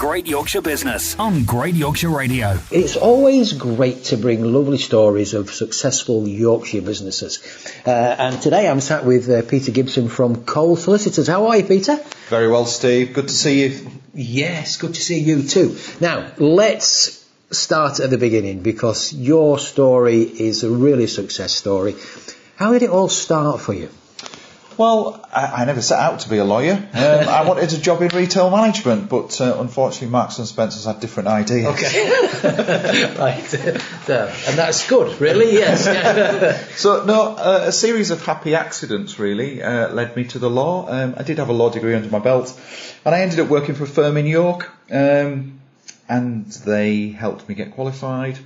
Great Yorkshire Business on Great Yorkshire Radio. It's always great to bring lovely stories of successful Yorkshire businesses. And today I'm sat with Peter Gibson from Coles Solicitors. How are you, Peter? Very well, Steve. Good to see you. Yes, good to see you too. Now, let's start at the beginning, because your story is a really success story. How did it all start for you? Well, I never set out to be a lawyer. I wanted a job in retail management, but unfortunately Marks and Spencer's had different ideas. Okay. Right. And that's good, really, yes. So, no, a series of happy accidents, really, led me to the law. I did have a law degree under my belt, and I ended up working for a firm in York, and they helped me get qualified.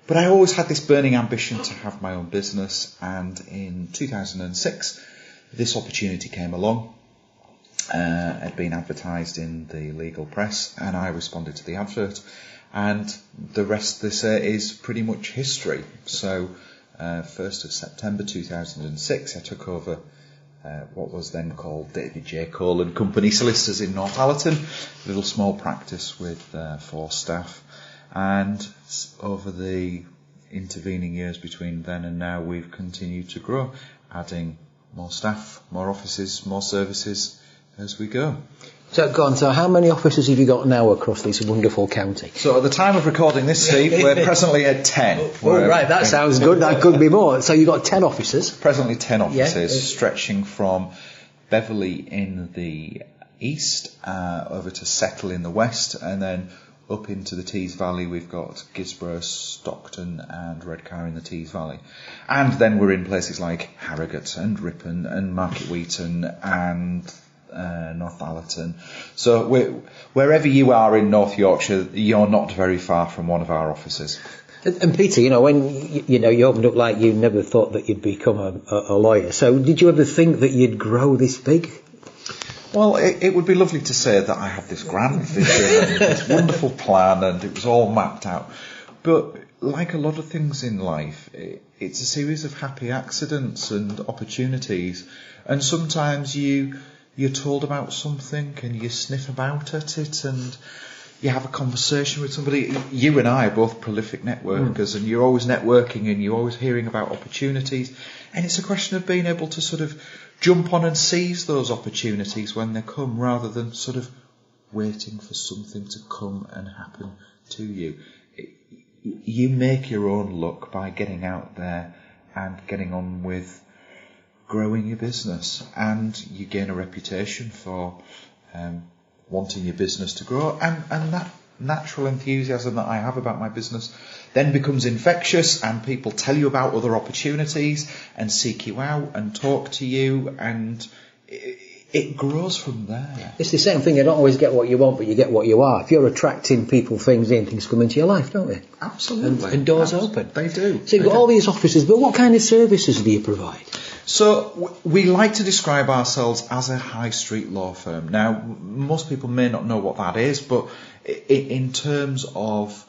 But I always had this burning ambition to have my own business, and in 2006, this opportunity came along. It had been advertised in the legal press, and I responded to the advert, and the rest is pretty much history. So 1st of September 2006 I took over what was then called David J. Cole and Company Solicitors in Northallerton, a little small practice with 4 staff, and over the intervening years between then and now we've continued to grow, adding more staff, more offices, more services as we go. So, go on, so how many offices have you got now across this wonderful county? So at the time of recording this, Steve, we're presently at 10. Oh, right, that sounds good. That could be more. So you've got 10 offices? Presently 10 offices, stretching from Beverley in the east, over to Settle in the west, and then up into the Tees Valley. We've got Guisborough, Stockton and Redcar in the Tees Valley. And then we're in places like Harrogate and Ripon and Weighton and Northallerton. So wherever you are in North Yorkshire, you're not very far from one of our offices. And Peter, when you opened up, like, you never thought that you'd become a lawyer. So did you ever think that you'd grow this big? Well, it would be lovely to say that I had this grand vision and this wonderful plan and it was all mapped out. But like a lot of things in life, it's a series of happy accidents and opportunities. And sometimes you're told about something and you sniff about at it and you have a conversation with somebody. You and I are both prolific networkers, and you're always networking and you're always hearing about opportunities. And it's a question of being able to sort of jump on and seize those opportunities when they come, rather than sort of waiting for something to come and happen to you. You make your own luck by getting out there and getting on with growing your business, and you gain a reputation for wanting your business to grow, and that natural enthusiasm that I have about my business then becomes infectious, and people tell you about other opportunities and seek you out and talk to you, and it grows from there. It's the same thing. You don't always get what you want, but you get what you are. If you're attracting people, things come into your life, don't they? Absolutely. And doors open. They do. So you've got all these offices, but what kind of services do you provide? So we like to describe ourselves as a high street law firm. Now, most people may not know what that is, but in terms of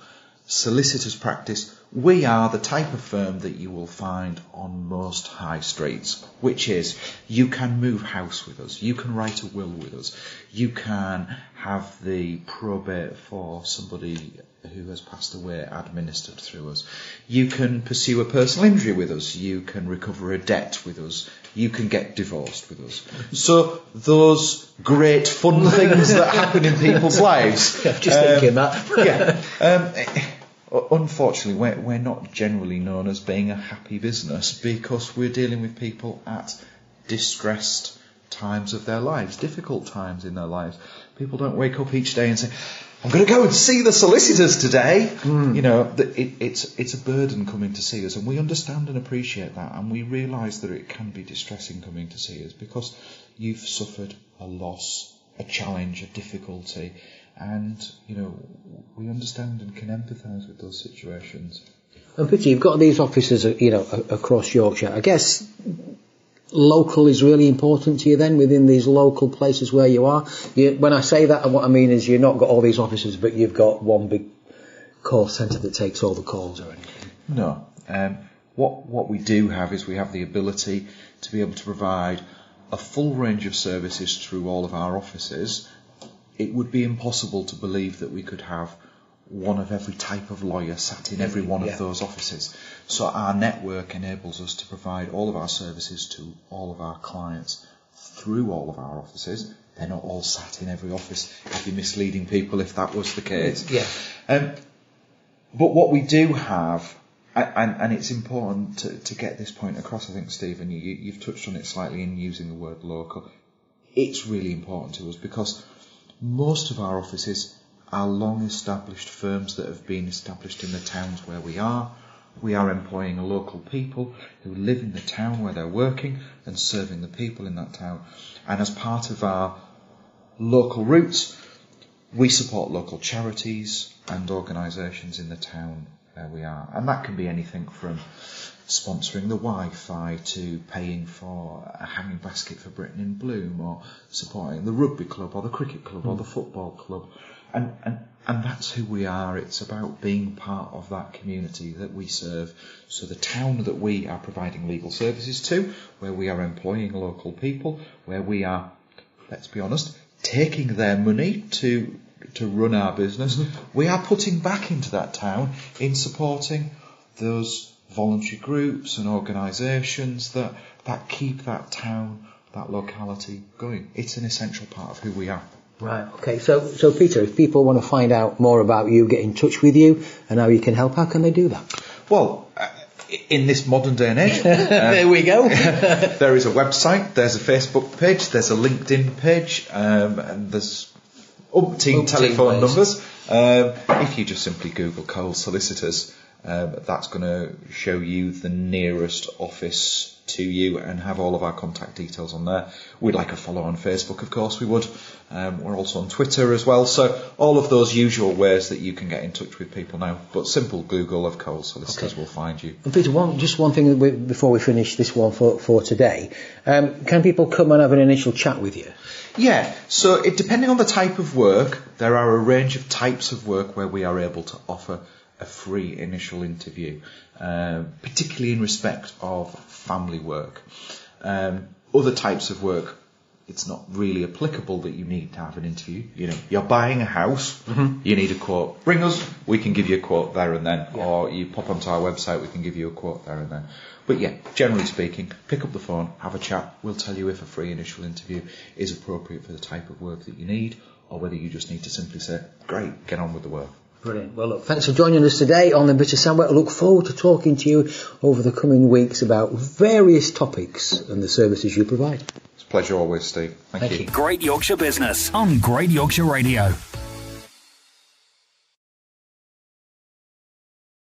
solicitors practice, we are the type of firm that you will find on most high streets, which is you can move house with us, you can write a will with us, you can have the probate for somebody who has passed away administered through us, you can pursue a personal injury with us, you can recover a debt with us, you can get divorced with us. So those great fun things that happen in people's lives. Just thinking that. Unfortunately, we're not generally known as being a happy business, because we're dealing with people at distressed times of their lives, difficult times in their lives. People don't wake up each day and say, I'm going to go and see the solicitors today. It's a burden coming to see us, and we understand and appreciate that, and we realise that it can be distressing coming to see us, because you've suffered a loss, a challenge, a difficulty, and we understand and can empathise with those situations. And Peter, you've got these offices, across Yorkshire. I guess local is really important to you then, within these local places where you are. When I say that, what I mean is you've not got all these offices, but you've got one big call centre that takes all the calls or anything. No. What we do have is we have the ability to be able to provide a full range of services through all of our offices it would be impossible to believe that we could have one of every type of lawyer sat in every one of those offices. So our network enables us to provide all of our services to all of our clients through all of our offices. They're not all sat in every office. I'd be misleading people if that was the case. Yeah. But what we do have, and it's important to get this point across, I think, Stephen, you've touched on it slightly in using the word local. It's really important to us because most of our offices are long-established firms that have been established in the towns where we are. We are employing local people who live in the town where they're working and serving the people in that town. And as part of our local roots, we support local charities and organisations in the town where we are. And that can be anything from sponsoring the Wi-Fi to paying for a hanging basket for Britain in Bloom, or supporting the rugby club or the cricket club or the football club. And that's who we are. It's about being part of that community that we serve. So the town that we are providing legal services to, where we are employing local people, where we are, let's be honest, taking their money to run our business, we are putting back into that town in supporting those voluntary groups and organisations that keep that town, that locality going. It's an essential part of who we are. Right, okay. So Peter, if people want to find out more about you, get in touch with you and how you can help, how can they do that? Well, in this modern day and age, there we go. there is a website, there's a Facebook page, there's a LinkedIn page, and there's umpteen telephone numbers. If you just simply Google Coles Solicitors, that's going to show you the nearest office to you and have all of our contact details on there. We'd like a follow on Facebook, of course we would. We're also on Twitter as well, so all of those usual ways that you can get in touch with people now. But simple Google of Coles Solicitors will find you. And Peter, just one thing before we finish this one for today. Can people come and have an initial chat with you? Yeah, so depending on the type of work, there are a range of types of work where we are able to offer a free initial interview, particularly in respect of family work. Other types of work, it's not really applicable that you need to have an interview. You know, you're buying a house, you need a quote. Ring us, we can give you a quote there and then. Yeah. Or you pop onto our website, we can give you a quote there and then. But yeah, generally speaking, pick up the phone, have a chat. We'll tell you if a free initial interview is appropriate for the type of work that you need, or whether you just need to simply say, great, get on with the work. Brilliant. Well, look, thanks for joining us today on the Bit of Sandwich. I look forward to talking to you over the coming weeks about various topics and the services you provide. It's a pleasure always, Steve. Thank you. Great Yorkshire Business on Great Yorkshire Radio.